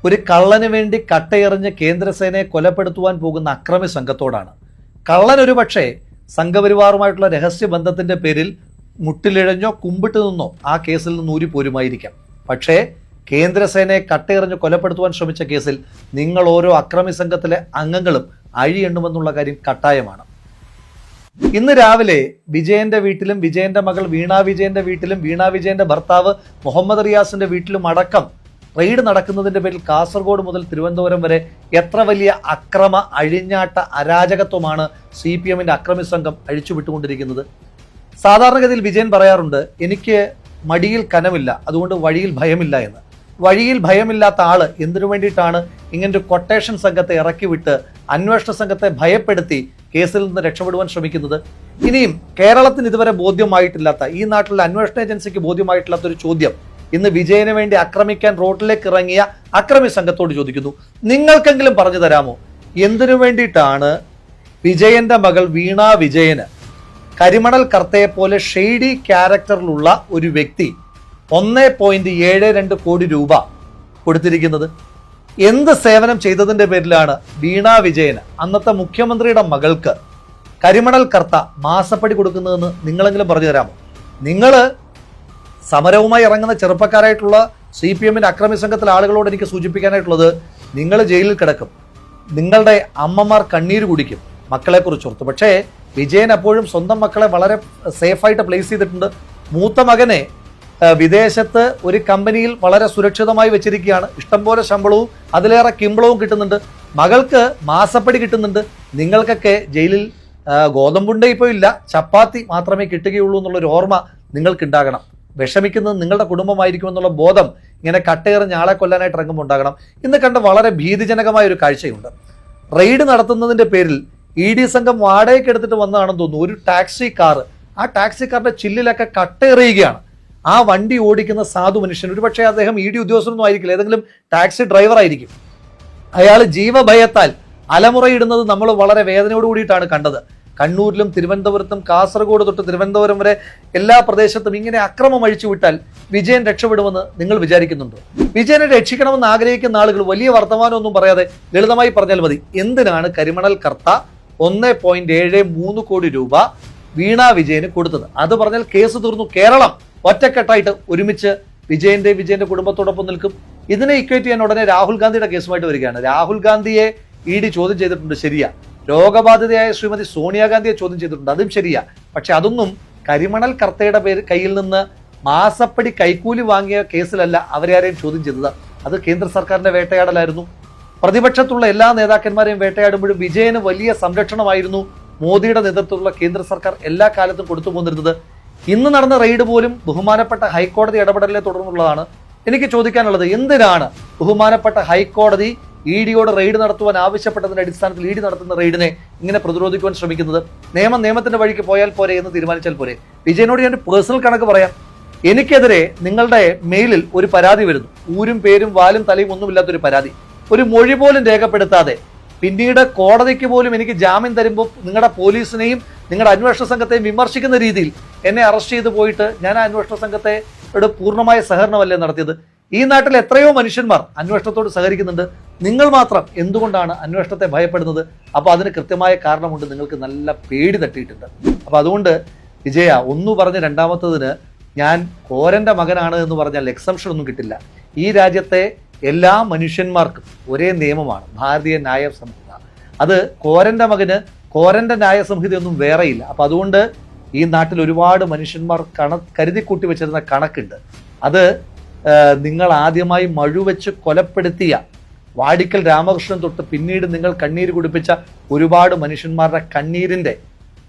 ഒരു കള്ളന് വേണ്ടി കട്ടയെറിഞ്ഞ് കേന്ദ്രസേനയെ കൊലപ്പെടുത്തുവാൻ പോകുന്ന അക്രമി സംഘത്തോടാണ്. കള്ളൻ ഒരു പക്ഷേ സംഘപരിവാറുമായിട്ടുള്ള രഹസ്യബന്ധത്തിന്റെ പേരിൽ മുട്ടിലിഴഞ്ഞോ കുമ്പിട്ട് നിന്നോ ആ കേസിൽ നിന്ന് ഊരിപ്പോരുമായിരിക്കാം. പക്ഷേ കേന്ദ്രസേനയെ കട്ടയെറിഞ്ഞ് കൊലപ്പെടുത്തുവാൻ ശ്രമിച്ച കേസിൽ നിങ്ങൾ ഓരോ അക്രമി സംഘത്തിലെ അംഗങ്ങളും അഴിയെണ്ണുമെന്നുള്ള കാര്യം കട്ടായമാണ്. ഇന്ന് രാവിലെ വിജയന്റെ വീട്ടിലും വിജയന്റെ മകൾ വീണ വിജയന്റെ വീട്ടിലും വീണ വിജയന്റെ ഭർത്താവ് മുഹമ്മദ് റിയാസിന്റെ വീട്ടിലും അടക്കം റെയ്ഡ് നടക്കുന്നതിന്റെ പേരിൽ കാസർഗോഡ് മുതൽ തിരുവനന്തപുരം വരെ എത്ര വലിയ അക്രമ അഴിഞ്ഞാട്ട അരാജകത്വമാണ് CPM-ന്റെ അക്രമി സംഘം അഴിച്ചുവിട്ടുകൊണ്ടിരിക്കുന്നത്. സാധാരണഗതിയിൽ വിജയൻ പറയാറുണ്ട്, എനിക്ക് മടിയിൽ കനമില്ല, അതുകൊണ്ട് വഴിയിൽ ഭയമില്ല എന്ന്. വഴിയിൽ ഭയമില്ലാത്ത ആള് എന്തിനു വേണ്ടിയിട്ടാണ് ഇങ്ങനൊരു കൊട്ടേഷൻ സംഘത്തെ ഇറക്കി വിട്ട് അന്വേഷണ സംഘത്തെ ഭയപ്പെടുത്തി കേസിൽ നിന്ന് രക്ഷപ്പെടുവാൻ ശ്രമിക്കുന്നത്? ഇനിയും കേരളത്തിന് ഇതുവരെ ബോധ്യമായിട്ടില്ലാത്ത, ഈ നാട്ടിലെ അന്വേഷണ ഏജൻസിക്ക് ബോധ്യമായിട്ടില്ലാത്ത ഒരു ചോദ്യം ഇന്ന് വിജയന് വേണ്ടി ആക്രമിക്കാൻ റോഡിലേക്ക് ഇറങ്ങിയ അക്രമി സംഘത്തോട് ചോദിക്കുന്നു. നിങ്ങൾക്കെങ്കിലും പറഞ്ഞു തരാമോ, എന്തിനു വേണ്ടിയിട്ടാണ് വിജയന്റെ മകൾ വീണ വിജയന് കരിമണൽ കർത്തയെ പോലെ ഷെയ്ഡി ക്യാരക്ടറിലുള്ള ഒരു വ്യക്തി 1.72 കോടി രൂപ കൊടുത്തിരിക്കുന്നത്? എന്ത് സേവനം ചെയ്തതിന്റെ പേരിലാണ് വീണ വിജയന്, അന്നത്തെ മുഖ്യമന്ത്രിയുടെ മകൾക്ക്, കരിമണൽ കർത്ത മാസപ്പടി കൊടുക്കുന്നതെന്ന് നിങ്ങളെങ്കിലും പറഞ്ഞു തരാമോ? നിങ്ങൾ സമരവുമായി ഇറങ്ങുന്ന ചെറുപ്പക്കാരായിട്ടുള്ള CPM-ന്റെ അക്രമി സംഘത്തിലെ ആളുകളോട് എനിക്ക് സൂചിപ്പിക്കാനായിട്ടുള്ളത്, നിങ്ങൾ ജയിലിൽ കിടക്കും, നിങ്ങളുടെ അമ്മമാർ കണ്ണീര് കുടിക്കും മക്കളെ കുറിച്ചോർത്ത്. പക്ഷേ വിജയൻ അപ്പോഴും സ്വന്തം മക്കളെ വളരെ സേഫായിട്ട് പ്ലേസ് ചെയ്തിട്ടുണ്ട്. മൂത്ത മകനെ വിദേശത്ത് ഒരു കമ്പനിയിൽ വളരെ സുരക്ഷിതമായി വെച്ചിരിക്കുകയാണ്. ഇഷ്ടംപോലെ ശമ്പളവും അതിലേറെ കിമ്പളവും കിട്ടുന്നുണ്ട്. മകൾക്ക് മാസപ്പടി കിട്ടുന്നുണ്ട്. നിങ്ങൾക്കൊക്കെ ജയിലിൽ ഗോതമ്പുണ്ട ഇപ്പോൾ ഇല്ല, ചപ്പാത്തി മാത്രമേ കിട്ടുകയുള്ളൂ എന്നുള്ളൊരു ഓർമ്മ നിങ്ങൾക്കുണ്ടാകണം. വിഷമിക്കുന്നത് നിങ്ങളുടെ കുടുംബമായിരിക്കുമെന്നുള്ള ബോധം ഇങ്ങനെ കട്ടയേറിഞ്ഞ ആളെ കൊല്ലാനായിട്ട് ഇറങ്ങുമ്പോൾ ഉണ്ടാകണം. ഇന്ന് കണ്ട വളരെ ഭീതിജനകമായ ഒരു കാഴ്ചയുണ്ട്. റെയ്ഡ് നടത്തുന്നതിന്റെ പേരിൽ ED സംഘം വാടകയ്ക്ക് എടുത്തിട്ട് വന്നതാണെന്ന് തോന്നുന്നു. ഒരു ടാക്സി കാർ, ആ ടാക്സി കാറിന്റെ ചില്ലിലൊക്കെ കട്ടയെറിയുകയാണ്. ആ വണ്ടി ഓടിക്കുന്ന സാധു മനുഷ്യൻ, ഒരുപക്ഷെ അദ്ദേഹം ED ഉദ്യോഗസ്ഥനൊന്നും ആയിരിക്കില്ല, ഏതെങ്കിലും ടാക്സി ഡ്രൈവർ ആയിരിക്കും. അയാൾ ജീവഭയത്താൽ അലമുറയിടുന്നത് നമ്മൾ വളരെ വേദനയോട് കൂടിയിട്ടാണ് കണ്ടത്. കണ്ണൂരിലും തിരുവനന്തപുരത്തും കാസർഗോഡ് തൊട്ട് തിരുവനന്തപുരം വരെ എല്ലാ പ്രദേശത്തും ഇങ്ങനെ അക്രമം അഴിച്ചുവിട്ടാൽ വിജയൻ രക്ഷപ്പെടുമെന്ന് നിങ്ങൾ വിചാരിക്കുന്നുണ്ടോ? വിജയനെ രക്ഷിക്കണമെന്ന് ആഗ്രഹിക്കുന്ന ആളുകൾ വലിയ വർത്തമാനമൊന്നും പറയാതെ ലളിതമായി പറഞ്ഞാൽ മതി, എന്തിനാണ് കരിമണൽ കർത്ത 1.73 കോടി രൂപ വീണ വിജയന് കൊടുത്തത്? അത് പറഞ്ഞാൽ കേസ് തീർന്നു. കേരളം ഒറ്റക്കെട്ടായിട്ട് ഒരുമിച്ച് വിജയന്റെ കുടുംബത്തോടൊപ്പം നിൽക്കും. ഇതിനെ ഇക്വേറ്റ് ചെയ്യാൻ ഉടനെ രാഹുൽ ഗാന്ധിയുടെ കേസുമായിട്ട് വരികയാണ്. രാഹുൽ ഗാന്ധിയെ ED ചോദ്യം ചെയ്തിട്ടുണ്ട്, ശരിയാ. രോഗബാധിതയായ ശ്രീമതി സോണിയാഗാന്ധിയെ ചോദ്യം ചെയ്തിട്ടുണ്ട്, അതും ശരിയാ. പക്ഷെ അതൊന്നും കരിമണൽ കർത്തയുടെ കയ്യിൽ നിന്ന് മാസപ്പടി കൈക്കൂലി വാങ്ങിയ കേസിലല്ല അവരെ ആരെയും ചോദ്യം ചെയ്തത്. അത് കേന്ദ്ര സർക്കാരിന്റെ വേട്ടയാടലായിരുന്നു. പ്രതിപക്ഷത്തുള്ള എല്ലാ നേതാക്കന്മാരെയും വേട്ടയാടുമ്പോഴും വിജയന് വലിയ സംരക്ഷണമായിരുന്നു മോദിയുടെ നേതൃത്വത്തിലുള്ള കേന്ദ്ര സർക്കാർ എല്ലാ കാലത്തും കൊടുത്തു പോന്നിരുന്നത്. ഇന്ന് നടന്ന റെയ്ഡ് പോലും ബഹുമാനപ്പെട്ട ഹൈക്കോടതി ഇടപെടലിനെ തുടർന്നുള്ളതാണ്. എനിക്ക് ചോദിക്കാനുള്ളത്, എന്തിനാണ് ബഹുമാനപ്പെട്ട ഹൈക്കോടതി EDയോട് റെയ്ഡ് നടത്തുവാൻ ആവശ്യപ്പെട്ടതിന്റെ അടിസ്ഥാനത്തിൽ ED നടത്തുന്ന റെയ്ഡിനെ ഇങ്ങനെ പ്രതിരോധിക്കുവാൻ ശ്രമിക്കുന്നത്? നിയമത്തിന്റെ വഴിക്ക് പോയാൽ പോരെ എന്ന് തീരുമാനിച്ചാൽ പോരെ? വിജയനോട് ഞാൻ പേഴ്സണൽ കണക്ക് പറയാം. എനിക്കെതിരെ നിങ്ങളുടെ മെയിലിൽ ഒരു പരാതി വരുന്നു, ഊരും പേരും വാലും തലയും ഒന്നുമില്ലാത്തൊരു പരാതി, ഒരു മൊഴി പോലും രേഖപ്പെടുത്താതെ. പിന്നീട് കോടതിക്ക് പോലും എനിക്ക് ജാമ്യം തരുമ്പോൾ നിങ്ങളുടെ പോലീസിനെയും നിങ്ങളുടെ അന്വേഷണ സംഘത്തെയും വിമർശിക്കുന്ന രീതിയിൽ എന്നെ അറസ്റ്റ് ചെയ്ത് പോയിട്ട് ഞാൻ ആ അന്വേഷണ സംഘത്തെ പൂർണ്ണമായ സഹകരണമല്ലേ നടത്തിയത്? ഈ നാട്ടിൽ എത്രയോ മനുഷ്യന്മാർ അന്വേഷണത്തോട് സഹകരിക്കുന്നുണ്ട്. നിങ്ങൾ മാത്രം എന്തുകൊണ്ടാണ് അന്വേഷണത്തെ ഭയപ്പെടുന്നത്? അപ്പോൾ അതിന് കൃത്യമായ കാരണമുണ്ട്, നിങ്ങൾക്ക് നല്ല പേടി തട്ടിയിട്ടുണ്ട്. അപ്പോൾ അതുകൊണ്ട് വിജയ, ഒന്ന് പറഞ്ഞ് രണ്ടാമത്തതിന് ഞാൻ കോരന്റെ മകനാണ് എന്ന് പറഞ്ഞാൽ എക്സംഷൻ ഒന്നും കിട്ടില്ല. ഈ രാജ്യത്തെ എല്ലാ മനുഷ്യന്മാർക്കും ഒരേ നിയമമാണ്, ഭാരതീയ ന്യായ സംഹിത. അത് കോരന്റെ മകന് കോരന്റെ ന്യായ സംഹിതയൊന്നും വേറെയില്ല. അപ്പം അതുകൊണ്ട് ഈ നാട്ടിൽ ഒരുപാട് മനുഷ്യന്മാർ കരുതി കൂട്ടി വെച്ചിരുന്ന കണക്കുണ്ട്. അത് നിങ്ങൾ ആദ്യമായി മഴുവെച്ച് കൊലപ്പെടുത്തിയ വാടിക്കൽ രാമകൃഷ്ണൻ തൊട്ട് പിന്നീട് നിങ്ങൾ കണ്ണീര് കുടിപ്പിച്ച ഒരുപാട് മനുഷ്യന്മാരുടെ കണ്ണീരിന്റെ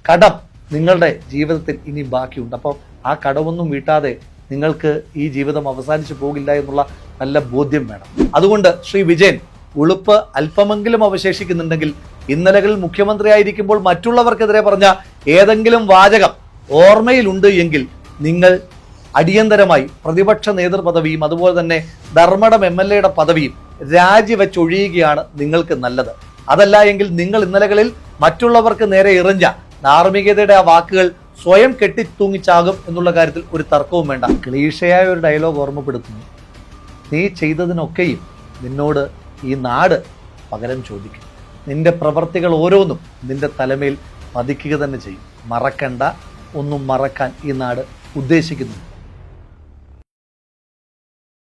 കടം നിങ്ങളുടെ ജീവിതത്തിൽ ഇനി ബാക്കിയുണ്ട്. അപ്പോൾ ആ കടമൊന്നും വീട്ടാതെ നിങ്ങൾക്ക് ഈ ജീവിതം അവസാനിച്ചു പോകില്ല എന്നുള്ള നല്ല ബോധ്യം വേണം. അതുകൊണ്ട് ശ്രീ വിജയൻ, ഉളുപ്പ് അല്പമെങ്കിലും അവശേഷിക്കുന്നുണ്ടെങ്കിൽ ഇന്നലകളിൽ മുഖ്യമന്ത്രിയായിരിക്കുമ്പോൾ മറ്റുള്ളവർക്കെതിരെ പറഞ്ഞ ഏതെങ്കിലും വാചകം ഓർമ്മയിലുണ്ട് എങ്കിൽ നിങ്ങൾ അടിയന്തരമായി പ്രതിപക്ഷ നേതൃപദവിയും അതുപോലെ തന്നെ ധർമ്മടം MLA-യുടെ പദവിയും രാജിവെച്ചൊഴിയുകയാണ് നിങ്ങൾക്ക് നല്ലത്. അതല്ല എങ്കിൽ നിങ്ങൾ ഇന്നലകളിൽ മറ്റുള്ളവർക്ക് നേരെ എറിഞ്ഞ ധാർമ്മികതയുടെ ആ വാക്കുകൾ സ്വയം കെട്ടിത്തൂങ്ങിച്ചാകും എന്നുള്ള കാര്യത്തിൽ ഒരു തർക്കവും വേണ്ട. ക്ലീഷയായ ഒരു ഡയലോഗ് ഓർമ്മപ്പെടുത്തുന്നു, നീ ചെയ്തതിനൊക്കെയും നിന്നോട് ഈ നാട് പകരം ചോദിക്കും. നിന്റെ പ്രവർത്തികൾ ഓരോന്നും നിന്റെ തലമേൽ പതിക്കുക തന്നെ ചെയ്യും. മറക്കണ്ട, ഒന്നും മറക്കാൻ ഈ നാട് ഉദ്ദേശിക്കുന്നു.